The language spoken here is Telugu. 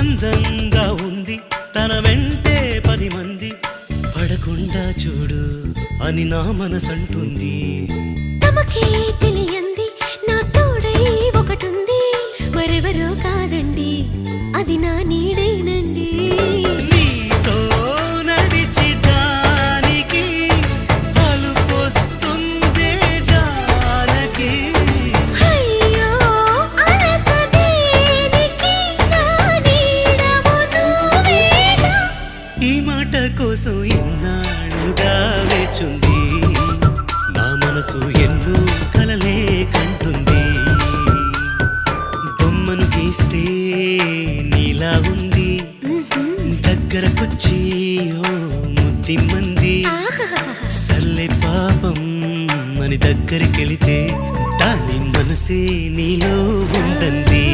అందంగా ఉంది తన వెంటే 10 మంది పడకుండా చూడు అని నా మనసంటుంది. తమకే తెలియంది నా తోడై ఒకటుంది, మరెవరో కాదండి అది నా నీడైనండి. నీతో నడిచి దానికి అలుపొస్తుందే జానకి. అయ్యో అనక దేనికి నా నీడవు నువ్వేగా. ఈ మాట కోసం ఎన్నాళ్ళుగా వేచుంది నా మనసు, ఎన్నో కలలే కంటుంది. బొమ్మను గీస్తే నీలా ఉంది, దగ్గరకొచ్చి ఓ ముద్దిమ్మంది. సల్లే పాపం అని దగ్గరికెళితే దాని మనసే నీలో ఉందంది.